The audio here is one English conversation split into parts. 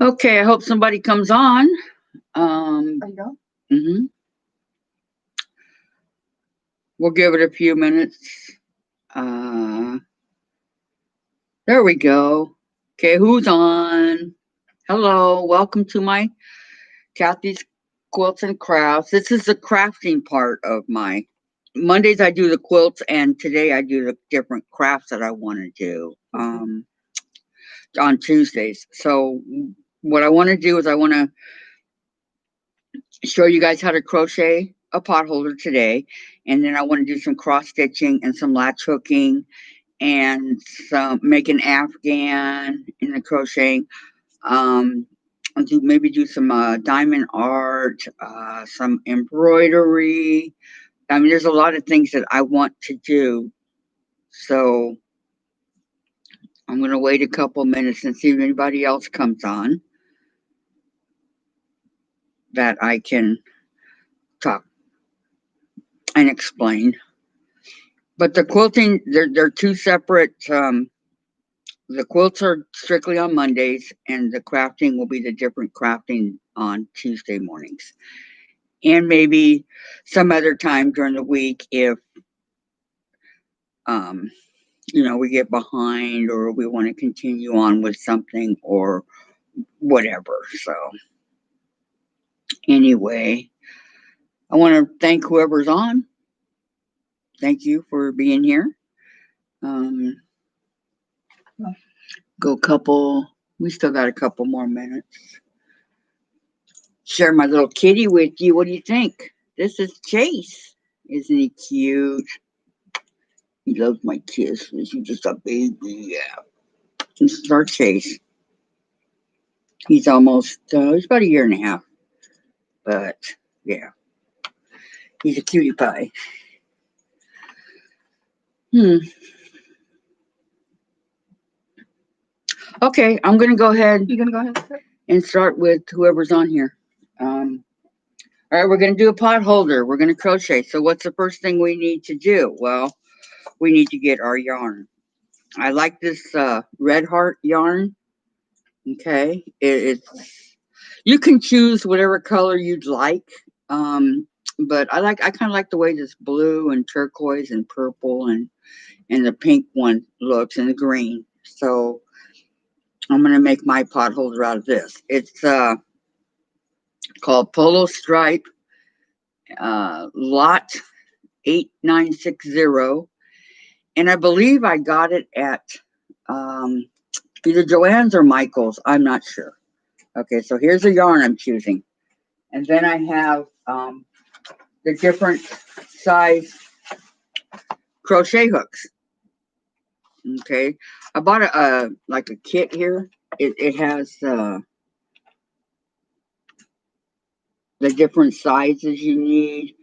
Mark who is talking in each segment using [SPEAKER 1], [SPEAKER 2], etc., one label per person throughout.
[SPEAKER 1] Okay, I hope somebody comes on.
[SPEAKER 2] There you go.
[SPEAKER 1] We'll give it a few minutes. There we go. Okay, who's on? Hello, welcome to my Kathy's Quilts and Crafts. This is the crafting part of my Mondays. I do the quilts, and today I do the different crafts that I want to do on Tuesdays. So what I want to do is I want to show you guys how to crochet a potholder today, and then I want to do some cross stitching and some latch hooking and some make an afghan in the crocheting. Maybe do some diamond art, some embroidery. I mean, there's a lot of things that I want to do. So I'm going to wait a couple minutes and see if anybody else comes on that I can talk and explain. But the quilting, they're two separate. The quilts are strictly on Mondays, and the crafting will be the different crafting on Tuesday mornings. And maybe some other time during the week if, we get behind or we want to continue on with something or whatever. So anyway, I want to thank whoever's on. Thank you for being here. We still got a couple more minutes. Share my little kitty with you. What do you think? This is Chase. Isn't he cute? He loves my kisses. He's just a baby. Yeah. This is our Chase. He's almost, he's about a year and a half. But, yeah. He's a cutie pie. Okay, I'm going to go ahead.
[SPEAKER 2] You're going to go ahead
[SPEAKER 1] and start with whoever's on here. All right, we're going to do a pot holder. We're going to crochet. So what's the first thing we need to do? Well, we need to get our yarn. I like this Red Heart yarn. Okay, you can choose whatever color you'd like. But I kind of like the way this blue and turquoise and purple and the pink one looks and the green. So I'm going to make my pot holder out of this. It's called Polo Stripe Lot 8960. And I believe I got it at either Joann's or Michael's. I'm not sure. Okay, so here's the yarn I'm choosing. And then I have the different size crochet hooks. Okay, I bought a kit here. It has the different sizes you need.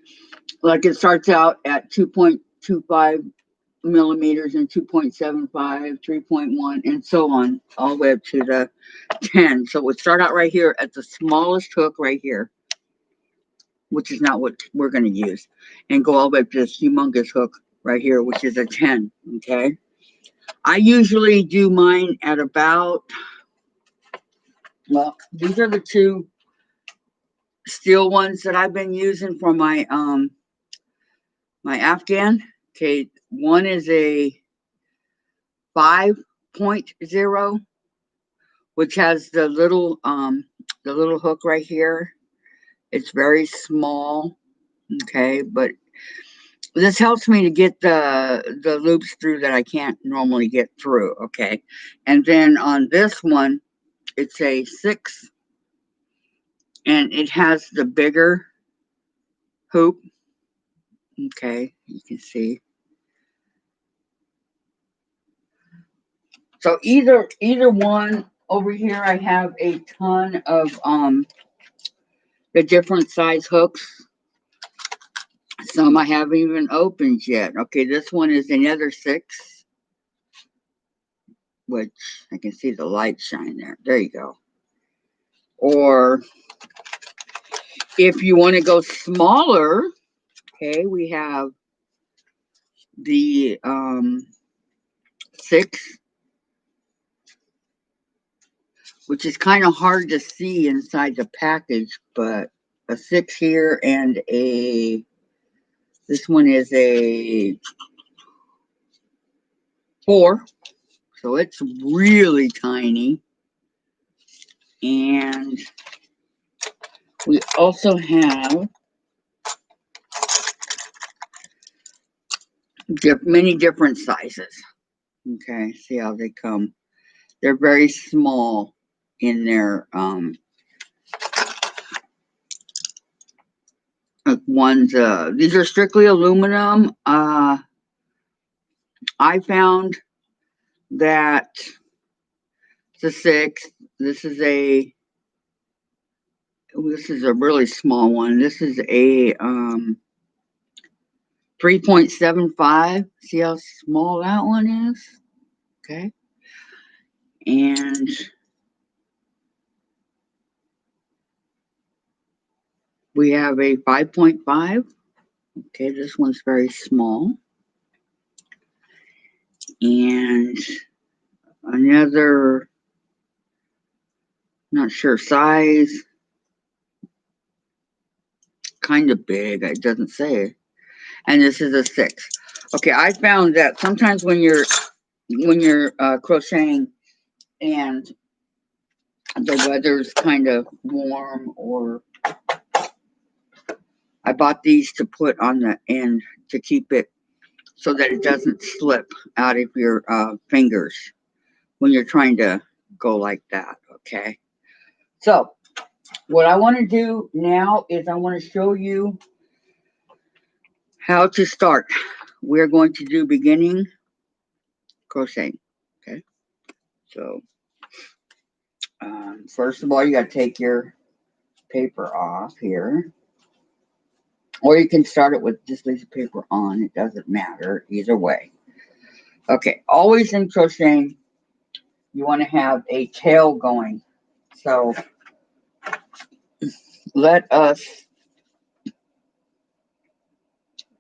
[SPEAKER 1] Like it starts out at 2.25 millimeters and 2.75, 3.1, and so on, all the way up to the 10. So we'll start out right here at the smallest hook right here, which is not what we're going to use, and go all the way up to this humongous hook right here, which is a 10. Okay, I usually do mine at about, well, these are the two steel ones that I've been using for my my afghan. Okay, one is a 5.0, which has the little hook right here. It's very small. Okay, but this helps me to get the loops through that I can't normally get through. Okay, and then on this one, it's a 6, and it has the bigger hoop. Okay, you can see. So either one. Over here I have a ton of the different size hooks. Some I haven't even opened yet. Okay, this one is another 6, which I can see the light shine there. There you go. Or if you want to go smaller, Okay, we have the 6, which is kind of hard to see inside the package, but a 6 here and this one is a 4, so it's really tiny. And we also have many different sizes. Okay, see how they come. They're very small in their ones. These are strictly aluminum. I found that the 6. This is a really small one. This is a 3.75. See how small that one is? Okay. And we have a 5.5. Okay, this one's very small. And another, not sure size, kind of big. It doesn't say. And this is a 6. Okay, I found that sometimes when you're crocheting and the weather's kind of warm, or I bought these to put on the end to keep it so that it doesn't slip out of your fingers when you're trying to go like that. Okay, so what I want to do now is I want to show you how to start. We're going to do beginning crocheting. Okay, so first of all, you got to take your paper off here, or you can start it with just piece of paper on. It doesn't matter either way. Okay, always in crocheting, you want to have a tail going. So let us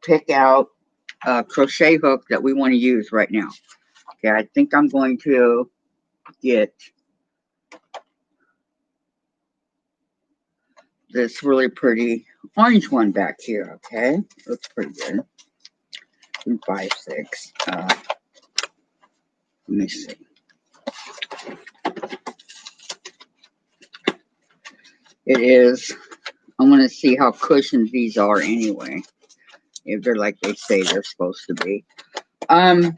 [SPEAKER 1] pick out a crochet hook that we want to use right now. Okay, I think I'm going to get this really pretty orange one back here. Okay, looks pretty good. 2, 5, 6. Let me see. It is. I want to see how cushioned these are anyway. If they're like they say they're supposed to be. I'm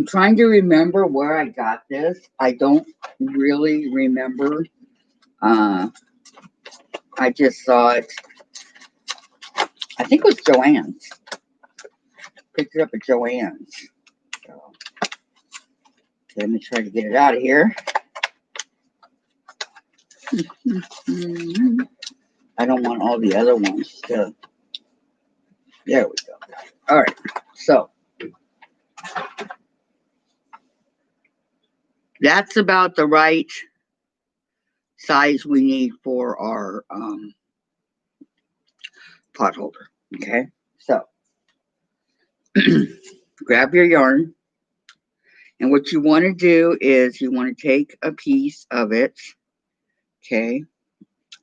[SPEAKER 1] trying to remember where I got this. I don't really remember. I just saw it. I think it was Joann's. Picked it up at Joann's. So, okay, let me try to get it out of here. I don't want all the other ones to. There we go. All right. So that's about the right size we need for our pot holder. Okay. So grab your yarn. And what you want to do is you want to take a piece of it, okay,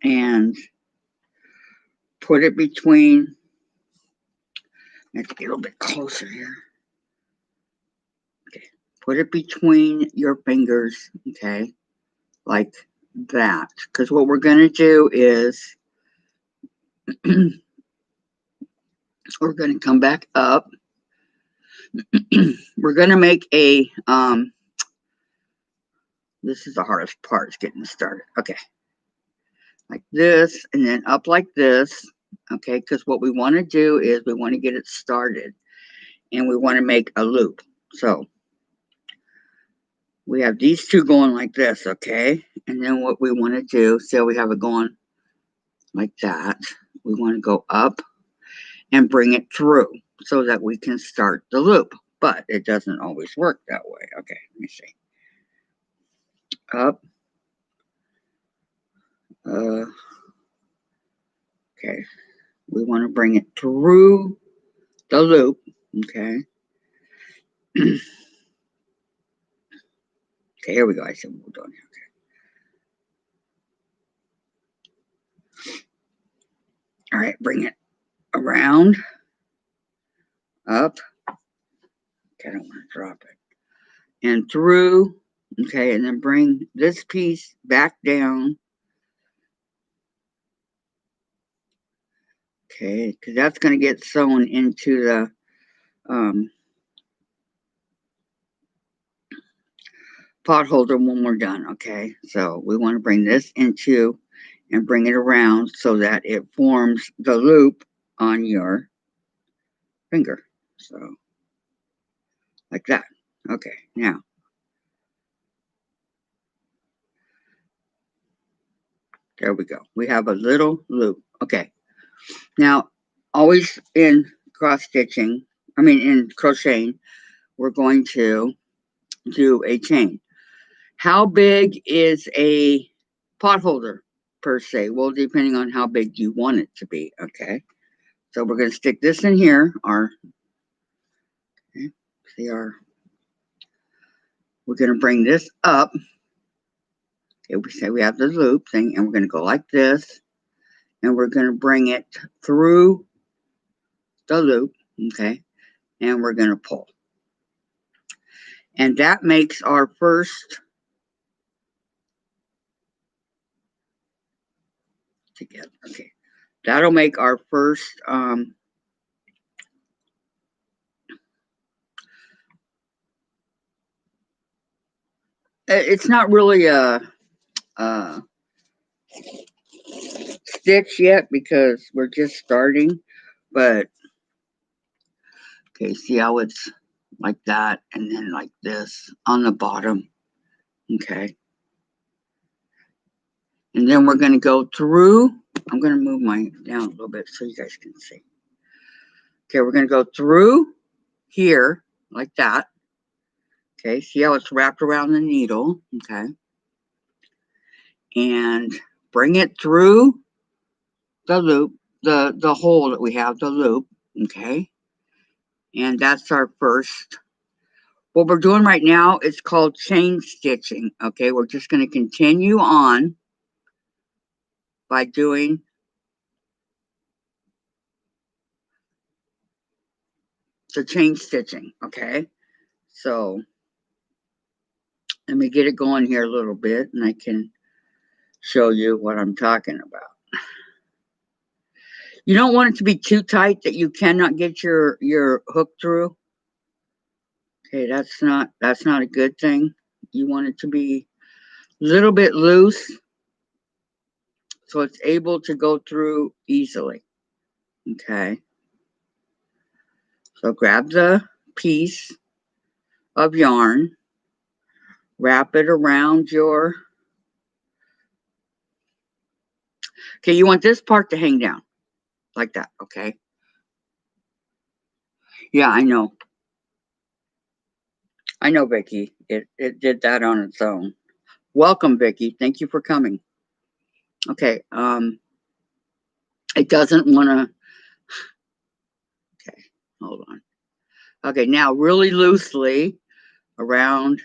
[SPEAKER 1] and put it between, I have to get a little bit closer here. Okay, put it between your fingers, okay, like that. Because what we're going to do is we're going to come back up. We're going to make a, this is the hardest part, is getting started. Okay, like this, and then up like this. Okay, because what we want to do is we want to get it started. And we want to make a loop. So we have these two going like this, okay? And then what we want to do, so we have it going like that. We want to go up and bring it through so that we can start the loop. But it doesn't always work that way. Okay, let me see. Up. Okay. we want to bring it through the loop. Okay. Okay, here we go. I said we're done here. Okay. All right, bring it around, up. Okay, I don't want to drop it. And through. Okay, and then bring this piece back down. Okay, because that's going to get sewn into the pot holder when we're done. Okay, so we want to bring this into and bring it around so that it forms the loop on your finger. So, like that. Okay, now, there we go. We have a little loop. Okay, now, always in in crocheting, we're going to do a chain. How big is a pot holder per se? Well, depending on how big you want it to be. Okay, so we're going to stick this in here. We're going to bring this up. Okay, we say we have the loop thing, and we're going to go like this, and we're going to bring it through the loop. Okay, and we're going to pull, and that makes our first together. Okay, that'll make our first it's not really a stitch yet because we're just starting, but okay, see how it's like that and then like this on the bottom. Okay, and then we're going to go through. I'm going to move mine down a little bit so you guys can see. Okay, we're going to go through here like that. Okay, see how it's wrapped around the needle. Okay, and bring it through the loop, the hole that we have, the loop. Okay, and that's our first. What we're doing right now is called chain stitching. Okay, we're just going to continue on by doing the chain stitching. Okay, so let me get it going here a little bit and I can show you what I'm talking about. You don't want it to be too tight that you cannot get your hook through. Okay, that's not a good thing. You want it to be a little bit loose so it's able to go through easily. Okay, so grab the piece of yarn, wrap it around your, okay, you want this part to hang down like that. Okay, yeah, I know, Vicky, it did that on its own. Welcome, Vicky, thank you for coming. Okay, it doesn't want to, okay, hold on. Okay, now really loosely around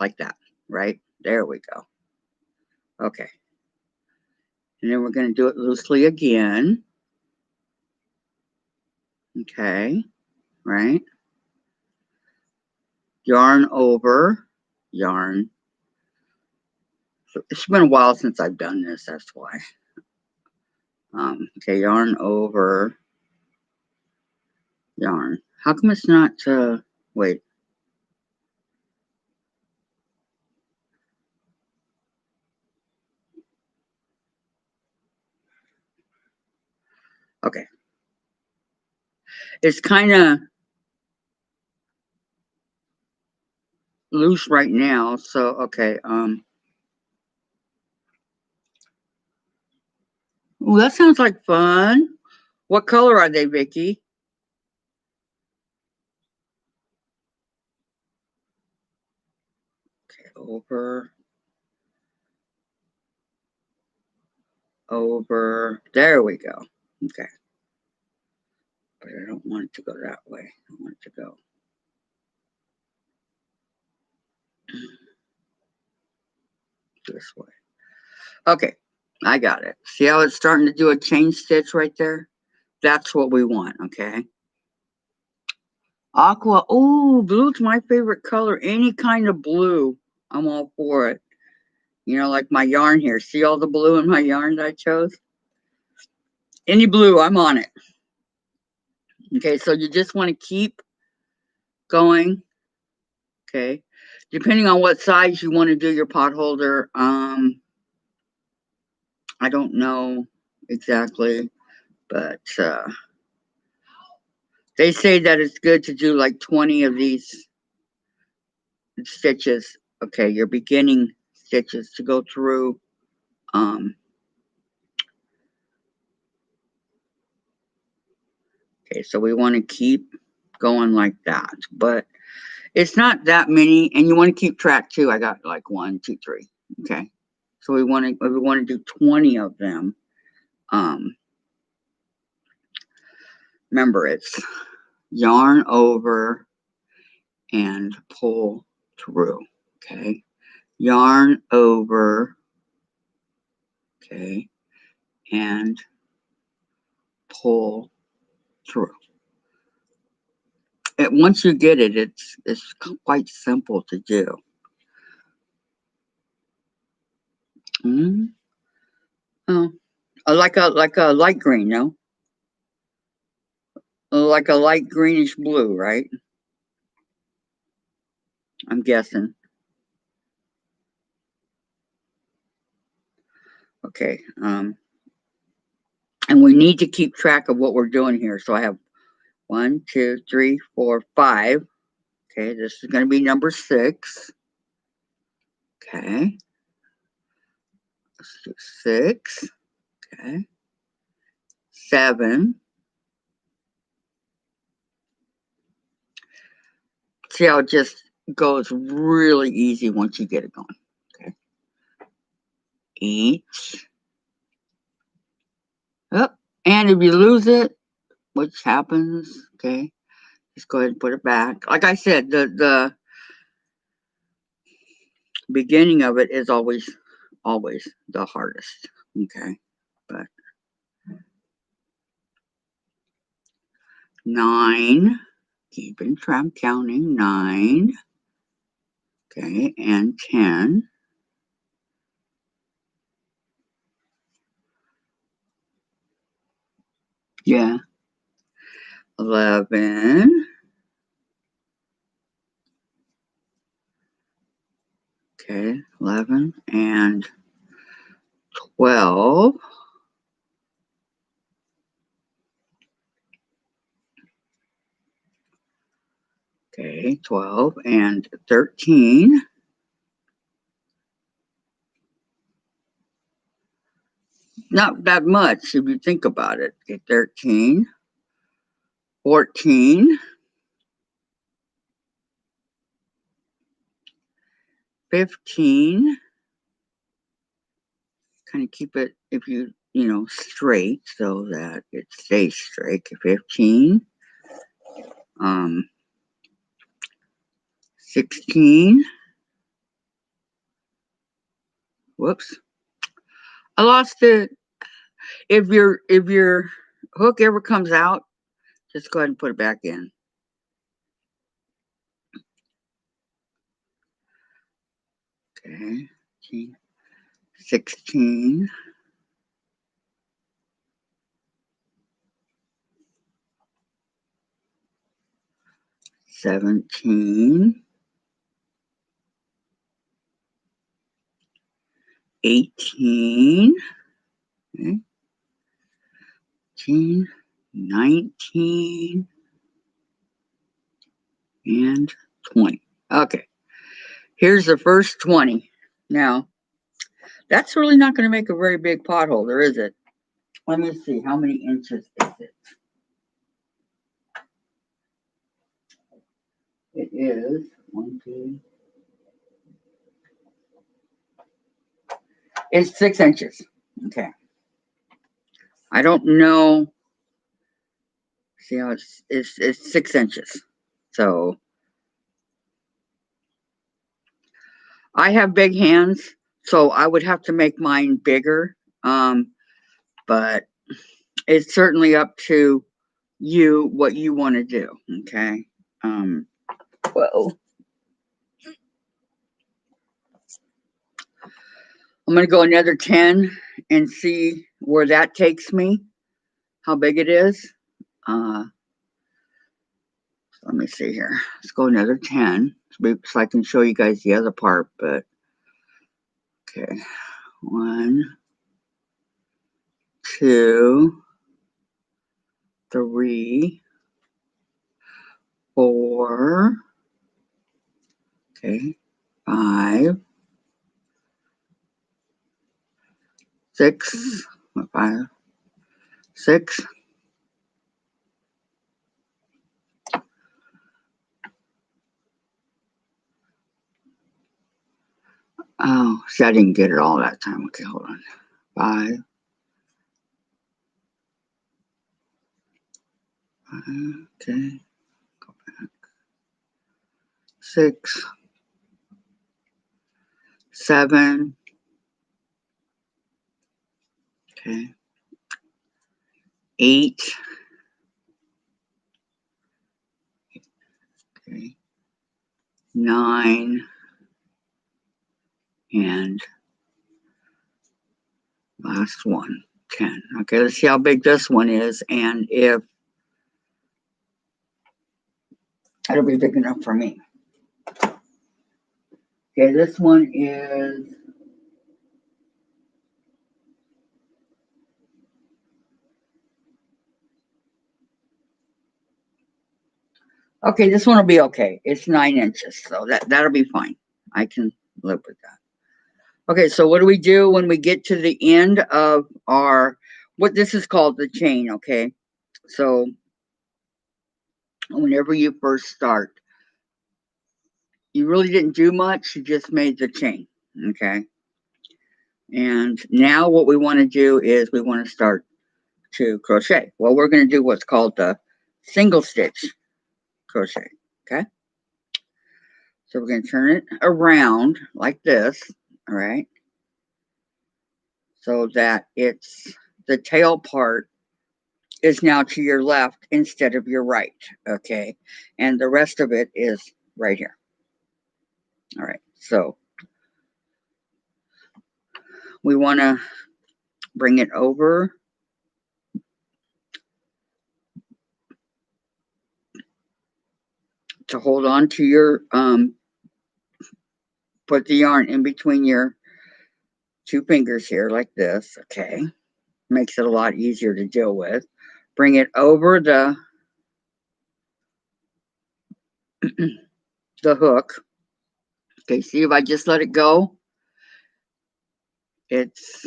[SPEAKER 1] like that, right? There we go. Okay. And then we're going to do it loosely again. Okay, right? Yarn over, yarn. It's been a while since I've done this, that's why. Okay, yarn over, yarn. How come it's not, wait. Okay. It's kind of loose right now, so, okay, ooh, that sounds like fun. What color are they, Vicky? Okay, over. over. There we go. Okay. But I don't want it to go that way. I want it to go this way. Okay, I got it. See how it's starting to do a chain stitch right there? That's what we want, okay? Aqua, oh, blue's my favorite color. Any kind of blue, I'm all for it. You know, like my yarn here. See all the blue in my yarn that I chose? Any blue, I'm on it. Okay, so you just want to keep going, okay? Depending on what size you want to do your pot holder, I don't know exactly, but they say that it's good to do like 20 of these stitches, okay, your beginning stitches to go through. Okay, so we want to keep going like that, but it's not that many, and you want to keep track too. I got like 1, 2, 3. Okay, so we want to do 20 of them. Remember, it's yarn over and pull through. Okay, yarn over. Okay, and pull through. Once you get it, it's quite simple to do. Oh, like a light green, no? Like a light greenish blue, right? I'm guessing. Okay. And we need to keep track of what we're doing here. So I have 1, 2, 3, 4, 5. Okay, this is going to be number 6. Okay. Let's do 6. Okay. 7. See how it just goes really easy once you get it going. Okay. 8. Oh, and if you lose it, which happens, okay, just go ahead and put it back. Like I said, the beginning of it is always the hardest. Okay, but 9, keeping track, counting 9. Okay, and 10. Yeah, 11. Okay, 11 and 12. Okay, 12 and 13. Not that much if you think about it. Okay, 13, 14, 15. Kind of keep it, if you know, straight so that it stays straight. 15, 16. Whoops, I lost it. If your hook ever comes out, just go ahead and put it back in. Okay, 16. 17. 18. Okay. 18, 19, and 20. Okay, here's the first 20. Now, that's really not going to make a very big pot holder, is it? Let me see, how many inches is it? It is 1, 2. It's 6 inches. Okay. I don't know. See how it's 6 inches. So I have big hands, so I would have to make mine bigger. But it's certainly up to you what you want to do. Okay. Whoa. I'm going to go another 10 and see where that takes me, how big it is. Let me see here. Let's go another 10 so I can show you guys the other part. But okay, 1, 2, 3, 4, okay, 5, 6, 5, 6. Oh, see, I didn't get it all that time. Okay, hold on. 5, 5, okay, go back. 6, 7, okay, 8, okay, 9, and last one, 10. Okay, let's see how big this one is and if it'll be big enough for me. Okay, this one is okay, this one will be okay. It's 9 inches, so that'll be fine. I can live with that. Okay, so what do we do when we get to the end of our, what this is called the chain, okay? So whenever you first start, you really didn't do much, you just made the chain, okay? And now what we want to do is we want to start to crochet. Well, we're going to do what's called the single stitch crochet, okay? So we're going to turn it around like this, all right? So that it's the tail part is now to your left instead of your right, okay? And the rest of it is right here. All right, so we want to bring it over to hold on to your, put the yarn in between your 2 fingers here like this, okay? Makes it a lot easier to deal with. Bring it over the the hook. Okay, see if I just let it go, it's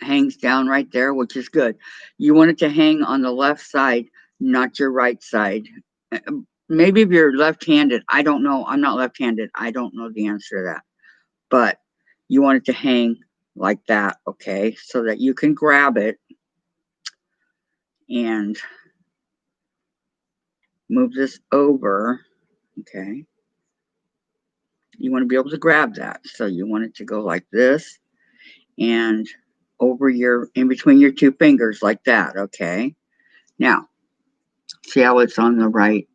[SPEAKER 1] hangs down right there, which is good. You want it to hang on the left side, not your right side. Maybe if you're left-handed, I don't know. I'm not left-handed. I don't know the answer to that. But you want it to hang like that, okay? So that you can grab it and move this over, okay? You want to be able to grab that. So you want it to go like this and over your, in between your 2 fingers like that, okay? Now, see how it's on the right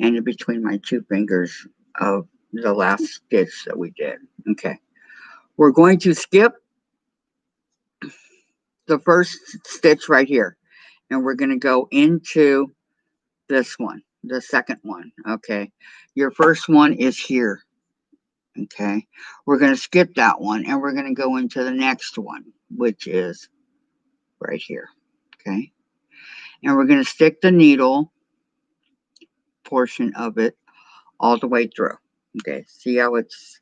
[SPEAKER 1] and in between my 2 fingers of the last stitch that we did, okay? We're going to skip the first stitch right here, and we're going to go into this one, the second one, okay? Your first one is here, okay? We're going to skip that one, and we're going to go into the next one, which is right here, okay? And we're going to stick the needle portion of it all the way through, okay? See how it's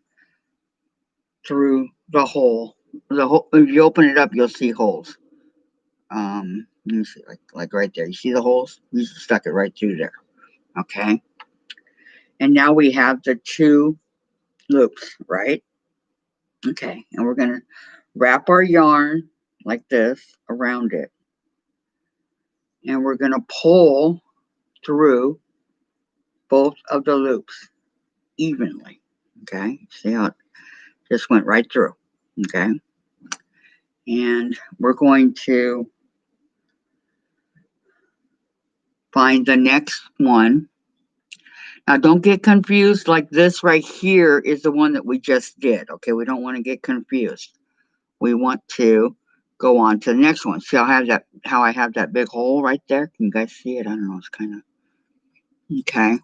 [SPEAKER 1] through the hole. The hole, if you open it up, you'll see holes. Let me see, like right there. You see the holes? We stuck it right through there, okay? And now we have the 2 loops, right? Okay, and we're going to wrap our yarn like this around it. And we're going to pull through both of the loops evenly. Okay, see how it just went right through. Okay, and we're going to find the next one. Now don't get confused, like this right here is the one that we just did. Okay, we don't want to get confused. We want to go on to the next one. See, how I have that big hole right there. Can you guys see it? I don't know. It's kind of okay.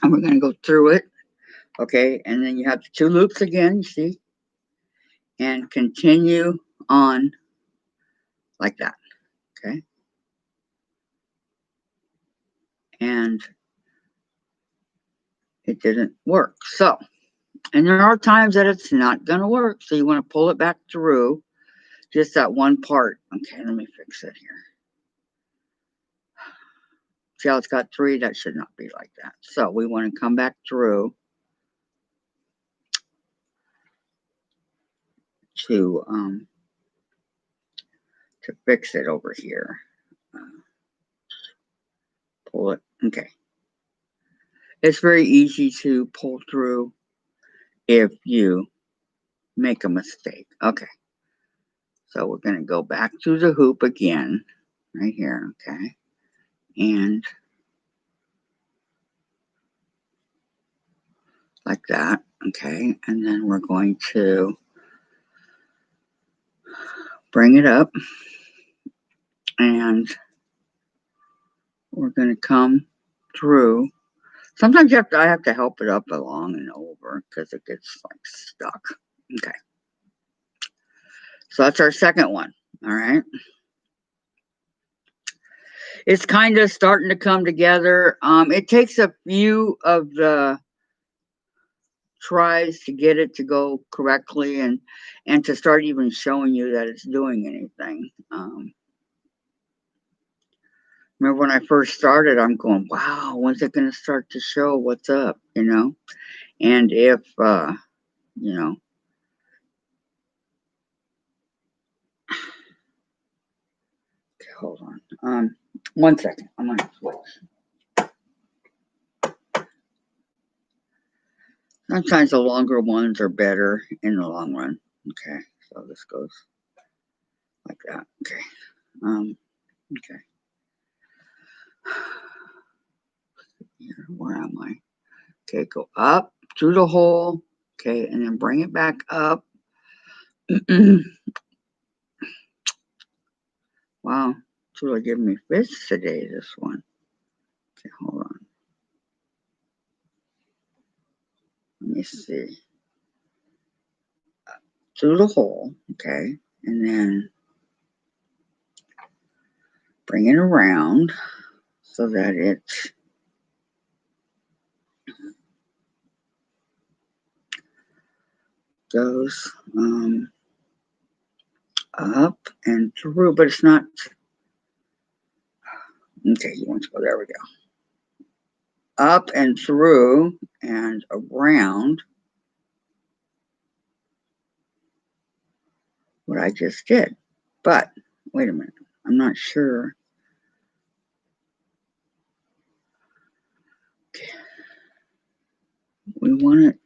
[SPEAKER 1] And we're going to go through it. Okay, and then you have the 2 loops again. You see, and continue on like that. Okay, and it didn't work. So, and there are times that it's not going to work. So you want to pull it back through just that one part. Okay, let me fix it here. See how it's got 3? That should not be like that. So we want to come back through to fix it over here. Pull it. Okay. It's very easy to pull through if you make a mistake. Okay. So we're going to go back to the hoop again, right here. Okay. And like that. Okay. And then we're going to bring it up and we're going to come through. Sometimes I have to help it up along and over because it gets like stuck. Okay. So that's our second one. All right. It's kind of starting to come together. It takes a few of the tries to get it to go correctly and to start even showing you that it's doing anything. Remember when I first started, I'm going, wow, when's it going to start to show what's up, you know? And if, you know, okay, hold on. 1 second. I'm going to switch. Sometimes the longer ones are better in the long run. Okay, so this goes like that. Okay. Okay. Here, where am I? Okay, go up through the hole. Okay, and then bring it back up. Wow, it's really giving me fits today, this one. Okay, hold on. Let me see. Through the hole, okay, and then bring it around so that it goes up and through, but it's not. Okay, you want to go, there we go. Up and through and around what I just did. But wait a minute, I'm not sure. Okay. We want it.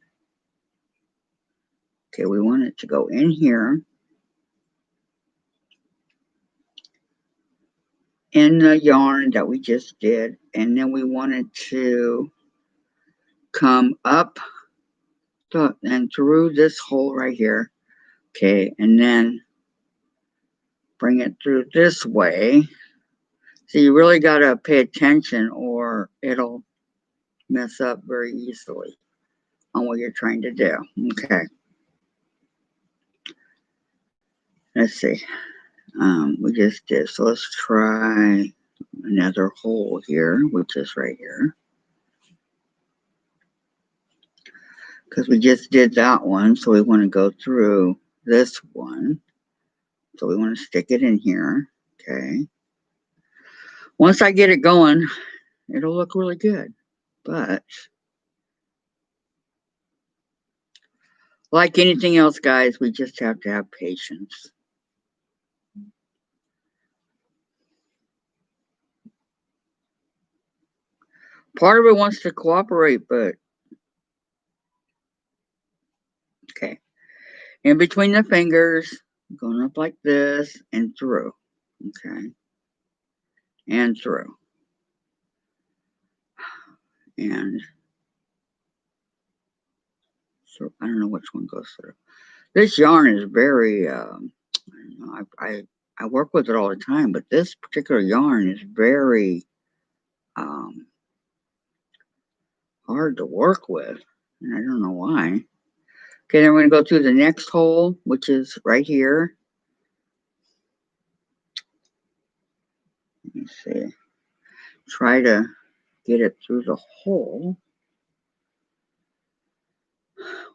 [SPEAKER 1] Okay, we want it to go in here in the yarn that we just did, and then we want it to come up and through this hole right here. Okay, and then bring it through this way. So you really got to pay attention or it'll mess up very easily on what you're trying to do. Okay. Let's see. We just did. So let's try another hole here, which is right here. Because we just did that one. So we want to go through this one. So we want to stick it in here. Okay. Once I get it going, it'll look really good. But like anything else, guys, we just have to have patience. Part of it wants to cooperate, but okay. In between the fingers, going up like this and through. Okay. And through. And so I don't know which one goes through. This yarn is very, I don't know, I work with it all the time, but this particular yarn is very hard to work with. And I don't know why. Okay, then we're going to go through the next hole, which is right here. Let me see. Try to get it through the hole.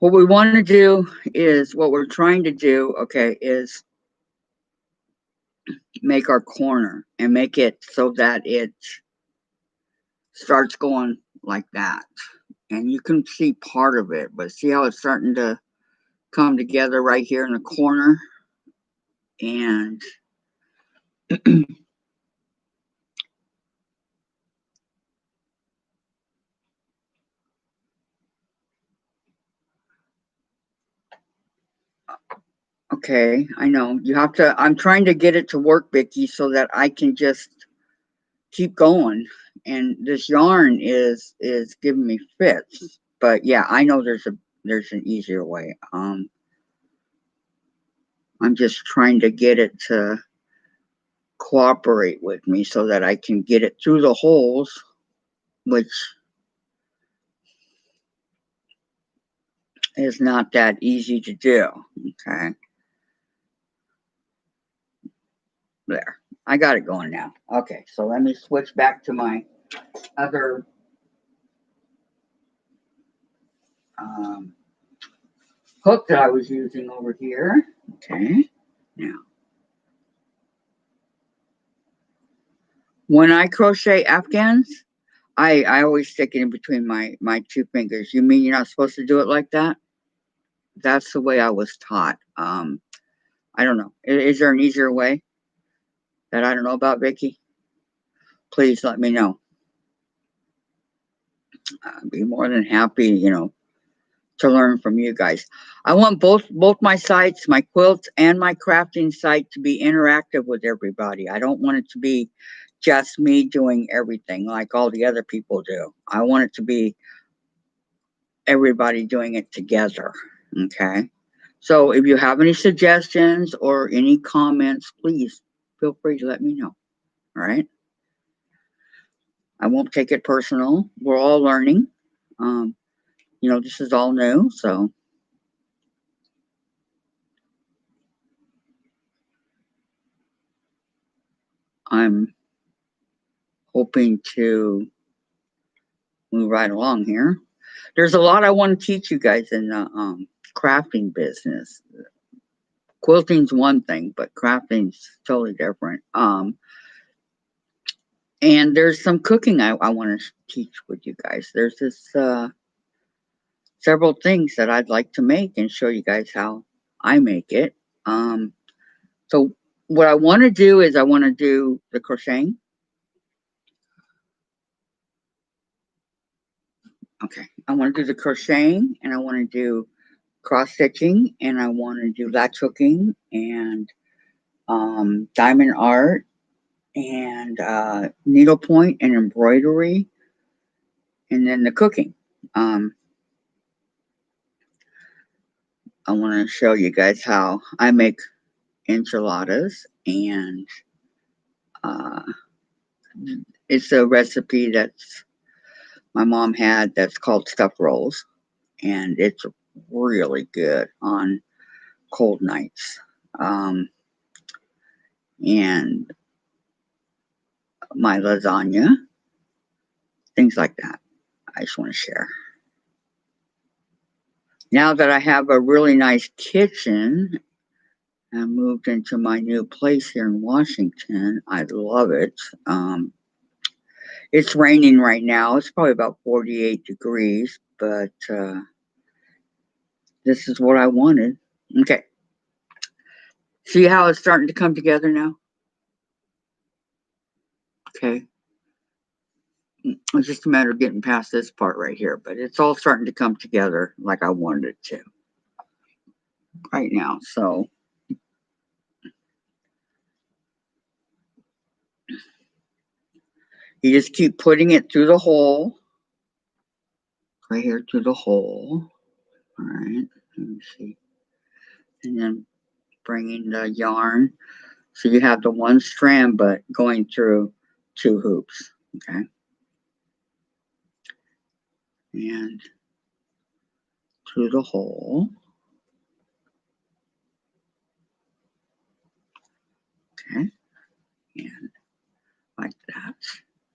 [SPEAKER 1] What we want to do is, what we're trying to do, okay, is make our corner and make it so that it starts going like that. And you can see part of it, but see how it's starting to come together right here in the corner? And okay, I know you have to, I'm trying to get it to work, Vicky, so that I can just keep going. And this yarn is giving me fits. But yeah, I know there's an easier way. I'm just trying to get it to cooperate with me so that I can get it through the holes, which is not that easy to do. Okay. There. I got it going now. Okay, so let me switch back to my other hook that I was using over here. Okay. Now, when I crochet Afghans, I always stick it in between my two fingers. You mean you're not supposed to do it like that? That's the way I was taught. I don't know. Is there an easier way that I don't know about, Vicky? Please let me know. I'd be more than happy, to learn from you guys. I want both my sites, my quilts and my crafting site, to be interactive with everybody. I don't want it to be just me doing everything like all the other people do. I want it to be everybody doing it together. Okay. So if you have any suggestions or any comments, please feel free to let me know. All right. I won't take it personal. We're all learning. This is all new. So I'm hoping to move right along here. There's a lot I want to teach you guys in the crafting business. Quilting's one thing, but crafting's totally different. And there's some cooking I want to teach with you guys. There's this several things that I'd like to make and show you guys how I make it. So what I want to do is I want to do the crocheting. Okay, I want to do the crocheting, and I want to do cross stitching, and I want to do latch hooking and diamond art and needlepoint and embroidery, and then the cooking. I want to show you guys how I make enchiladas, and it's a recipe that's my mom had that's called stuffed rolls, and it's really good on cold nights. And my lasagna, things like that. I just want to share. Now that I have a really nice kitchen, I moved into my new place here in Washington. I love it. It's raining right now. It's probably about 48 degrees, but this is what I wanted. Okay. See how it's starting to come together now? Okay. It's just a matter of getting past this part right here, but it's all starting to come together like I wanted it to right now. So you just keep putting it through the hole, right here through the hole. All right, let me see. And then bringing the yarn. So you have the one strand, but going through 2 hoops. Okay. And through the hole. Okay. And like that.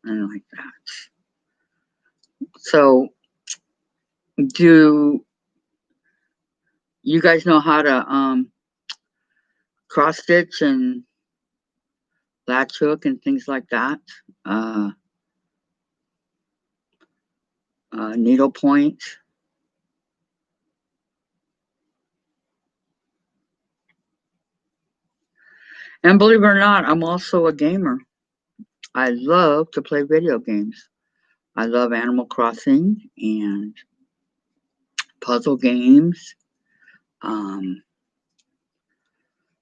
[SPEAKER 1] And like that. So do you guys know how to cross stitch and latch hook and things like that? Uh, needle point. And believe it or not, I'm also a gamer. I love to play video games. I love Animal Crossing and puzzle games, um,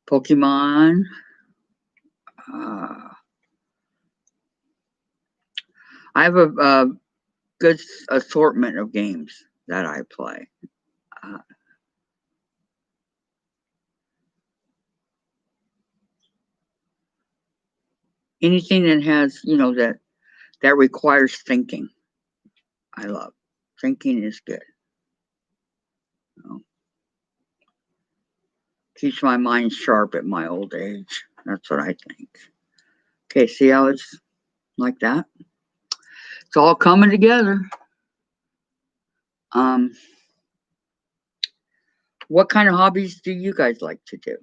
[SPEAKER 1] Pokemon. Uh, I have a good assortment of games that I play. Uh, anything that has, that requires thinking, I love. Thinking is good. Keeps my mind sharp at my old age. That's what I think. Okay, see how it's like that? It's all coming together. Um, what kind of hobbies do you guys like to do?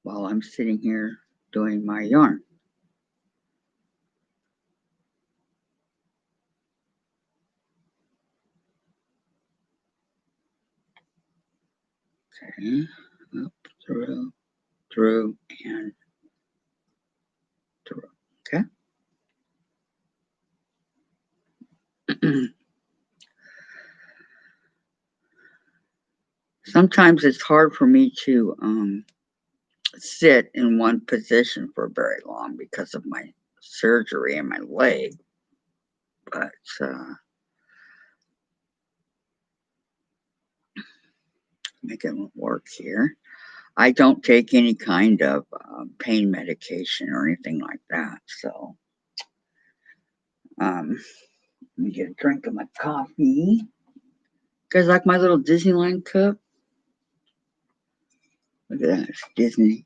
[SPEAKER 1] While I'm sitting here doing my yarn. Okay, up, through, and through. Okay. Sometimes it's hard for me to sit in one position for very long because of my surgery in my leg, but make it work here. I don't take any kind of pain medication or anything like that. So, let me get a drink of my coffee. You guys like my little Disneyland cup? Look at that, it's Disney.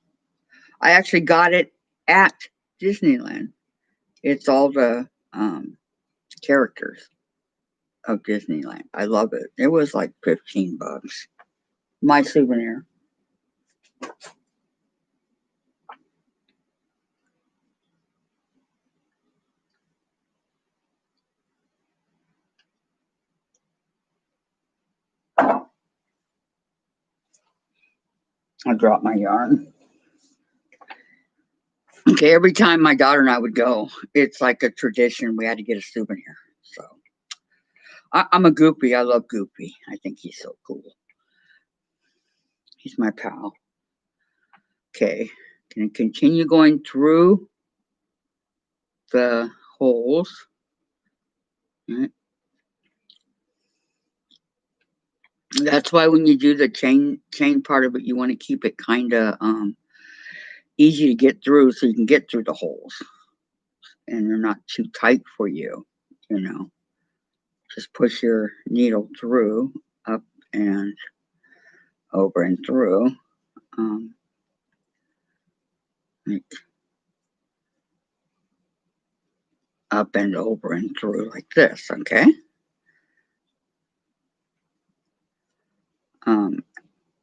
[SPEAKER 1] I actually got it at Disneyland. It's all the characters of Disneyland. I love it. It was like $15. My souvenir. I dropped my yarn. Okay, every time my daughter and I would go, it's like a tradition. We had to get a souvenir. So I'm a Goopy. I love Goopy. I think he's so cool. He's my pal. Okay, can I continue going through the holes? Right. That's why when you do the chain part of it, you want to keep it kind of easy to get through, so you can get through the holes, and they're not too tight for you. You know, just push your needle through, up and over and through. Like up and over and through like this, okay?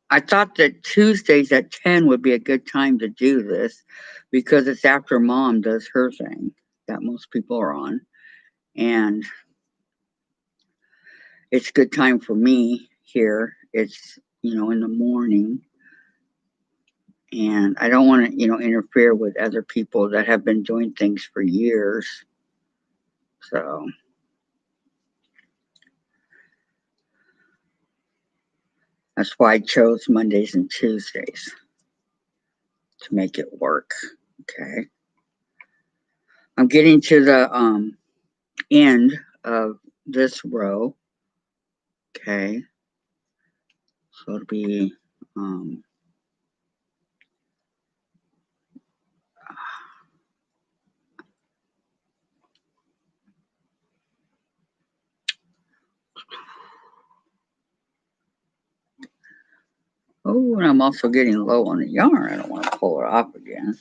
[SPEAKER 1] I thought that Tuesdays at 10 would be a good time to do this because it's after Mom does her thing that most people are on. And it's a good time for me here. It's, in the morning. And I don't want to, interfere with other people that have been doing things for years. So that's why I chose Mondays and Tuesdays to make it work. Okay. I'm getting to the end of this row. Okay. So it'll be oh, and I'm also getting low on the yarn. I don't want to pull it off again.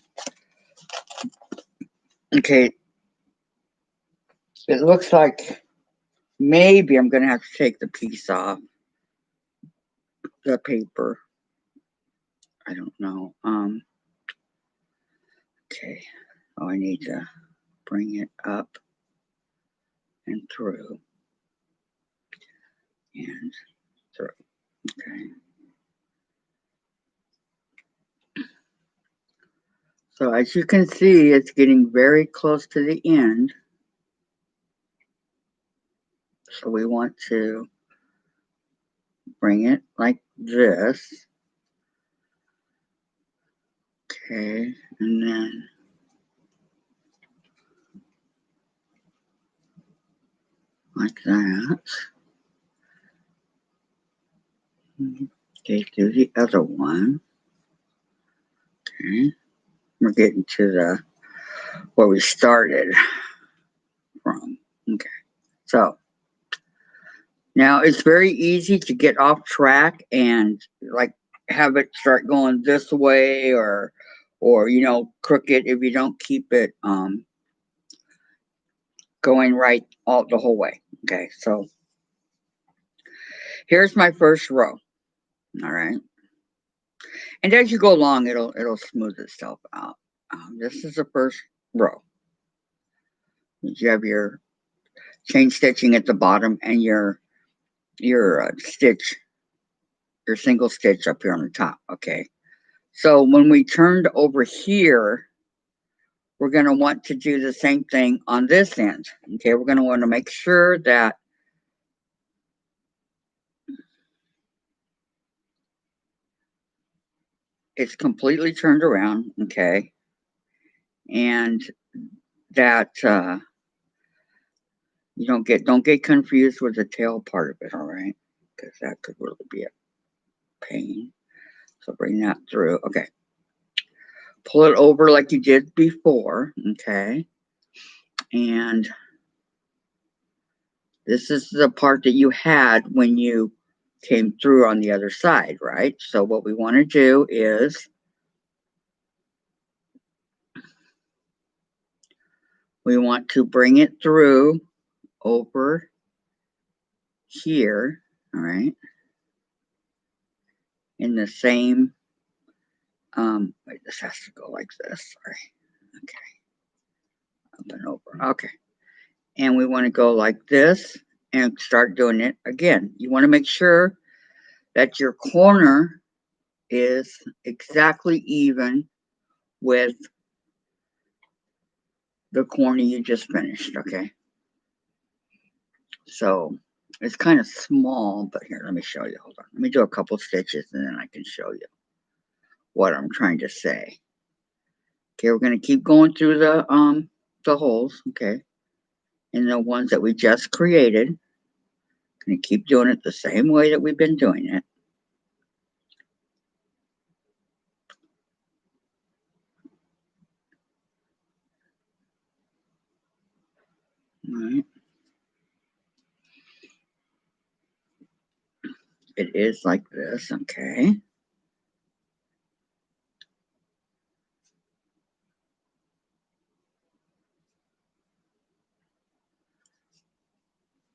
[SPEAKER 1] Okay. It looks like maybe I'm going to have to take the piece off the paper. I don't know. Okay. Oh, I need to bring it up and through and through. Okay. So as you can see, it's getting very close to the end. So we want to bring it like this. Okay. And then like that. Okay, do the other one. Okay. We're getting to the where we started from. Okay. So now it's very easy to get off track and like have it start going this way or crooked if you don't keep it going right all the whole way. Okay, so here's my first row. All right. And as you go along, it'll smooth itself out. This is the first row. You have your chain stitching at the bottom and your stitch, your single stitch up here on the top. Okay. So when we turned over here, we're going to want to do the same thing on this end. Okay. We're going to want to make sure that it's completely turned around. Okay. And that you don't get confused with the tail part of it, all right? Because that could really be a pain. So bring that through. Okay. Pull it over like you did before. Okay. And this is the part that you had when you came through on the other side, right? So what we want to do is we want to bring it through over here, all right? In the same, wait, this has to go like this, sorry. Okay. Up and over, okay. And we want to go like this and start doing it again. You want to make sure that your corner is exactly even with the corner you just finished, okay? So it's kind of small, but here, let me show you. Hold on. Let me do a couple stitches and then I can show you what I'm trying to say. Okay, we're going to keep going through the holes, okay? And the ones that we just created. Going to keep doing it the same way that we've been doing it. All right. It is like this, okay?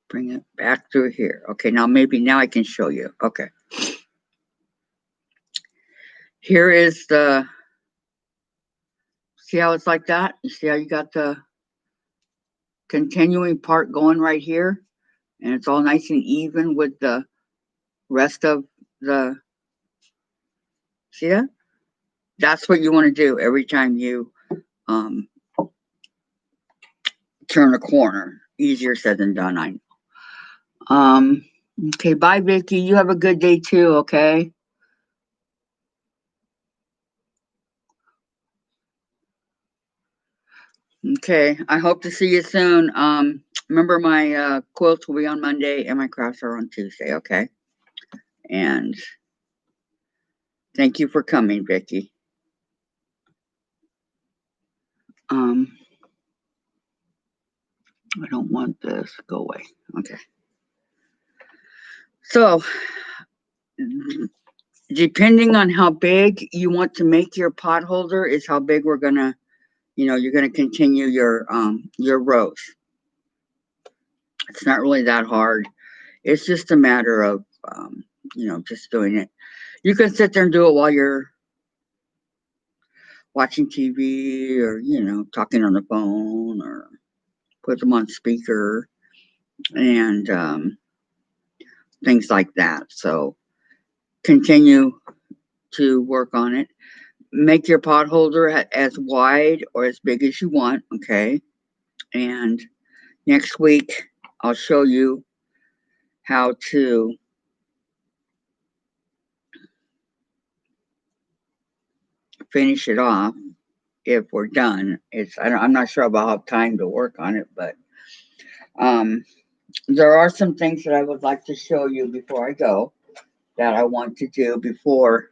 [SPEAKER 1] Bring it back through here. Okay, now I can show you. Okay. Here is the, see how it's like that? You see how you got the continuing part going right here? And it's all nice and even with the rest of the, see that? That's what you want to do every time you turn a corner. Easier said than done, I know. Okay, bye, Vicky. You have a good day too, okay? Okay, I hope to see you soon. Remember my quilts will be on Monday and my crafts are on Tuesday, okay? And thank you for coming, Vicky. I don't want this. Go away. Okay. So, depending on how big you want to make your pot holder is how big we're gonna, you're gonna continue your rows. It's not really that hard. It's just a matter of just doing it. You can sit there and do it while you're watching TV or talking on the phone or put them on speaker and things like that. So continue to work on it. Make your pot holder as wide or as big as you want, okay? And next week I'll show you how to finish it off if we're done. I'm not sure about how time to work on it, but there are some things that I would like to show you before I go that I want to do before,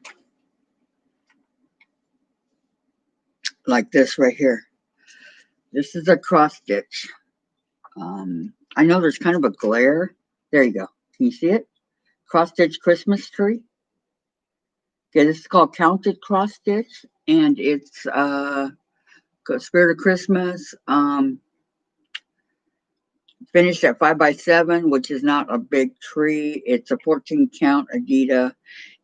[SPEAKER 1] like this right here. This is a cross stitch. I know there's kind of a glare. There you go. Can you see it? Cross stitch Christmas tree. Okay, this is called counted cross stitch, and it's Spirit of Christmas. Finished at 5x7, which is not a big tree. It's a 14 count Adida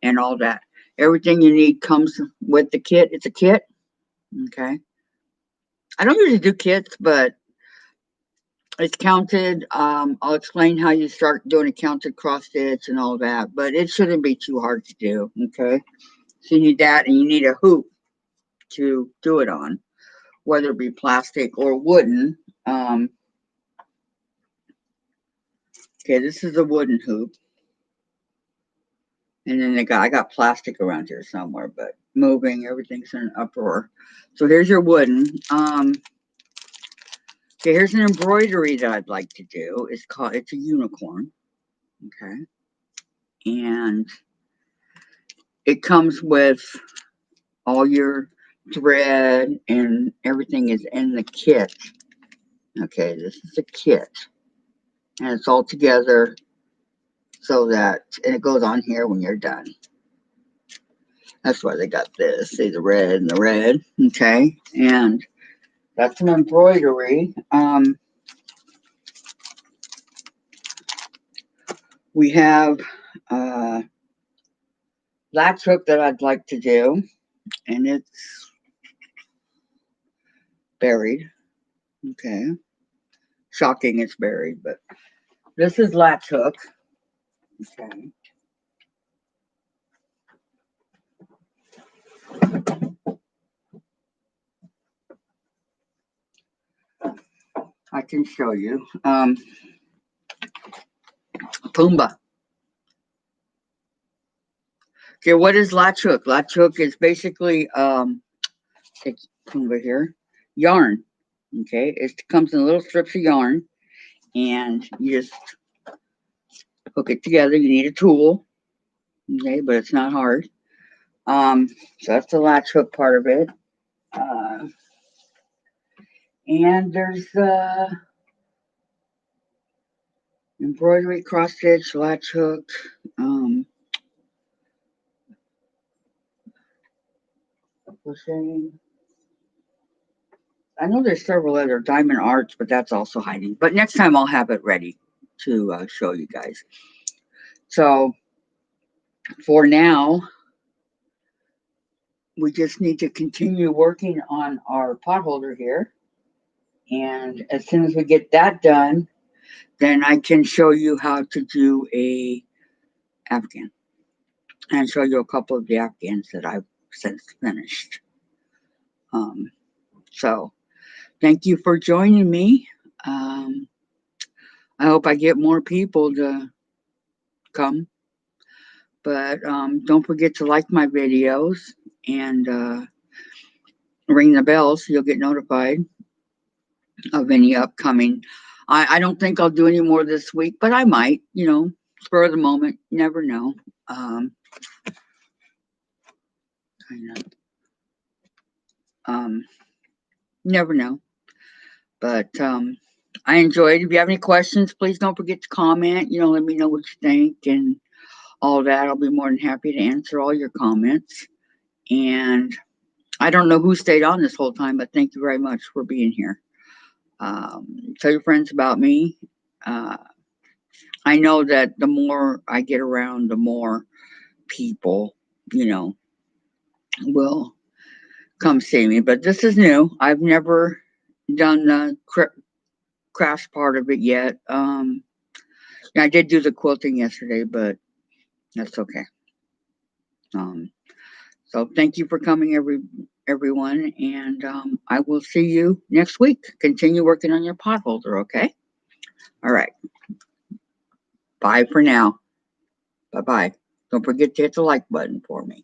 [SPEAKER 1] and all that. Everything you need comes with the kit. It's a kit. Okay. I don't usually do kits, but it's counted. I'll explain how you start doing a counted cross stitch and all that, but it shouldn't be too hard to do. Okay. So you need that, and you need a hoop to do it on, whether it be plastic or wooden. Okay, this is a wooden hoop. And then I got plastic around here somewhere, but moving, everything's in an uproar. So here's your wooden. Okay, here's an embroidery that I'd like to do. It's a unicorn. Okay. And it comes with all your thread and everything is in the kit. Okay, this is a kit. And it's all together so that, and it goes on here when you're done. That's why they got this. See the red and the red. Okay. And that's some embroidery. We have latch hook that I'd like to do, and it's buried. Okay. Shocking it's buried, but this is latch hook. Okay. I can show you. Pumbaa. Okay, what is latch hook? Latch hook is basically take Pumbaa here, yarn. Okay, it comes in little strips of yarn, and you just hook it together. You need a tool. Okay, but it's not hard. So that's the latch hook part of it. And there's embroidery, cross stitch, latch hook, crocheting. I know there's several other diamond arts, but that's also hiding. But next time I'll have it ready to show you guys. So for now, we just need to continue working on our pot holder here. And as soon as we get that done, then I can show you how to do a Afghan and show you a couple of the Afghans that I've since finished. So thank you for joining me. I hope I get more people to come, but don't forget to like my videos and ring the bell so you'll get notified of any upcoming. I don't think I'll do any more this week, but I might, spur of the moment. You never know. Kind of. Never know. But I enjoyed. If you have any questions, please don't forget to comment. Let me know what you think and all that. I'll be more than happy to answer all your comments. And I don't know who stayed on this whole time, but thank you very much for being here. Tell your friends about me. I know that the more I get around, the more people, will come see me. But this is new. I've never done the crafts part of it yet. I did do the quilting yesterday, but that's okay. So thank you for coming, everyone, and I will see you next week. Continue working on your potholder, okay? All right. Bye for now. Bye-bye. Don't forget to hit the like button for me.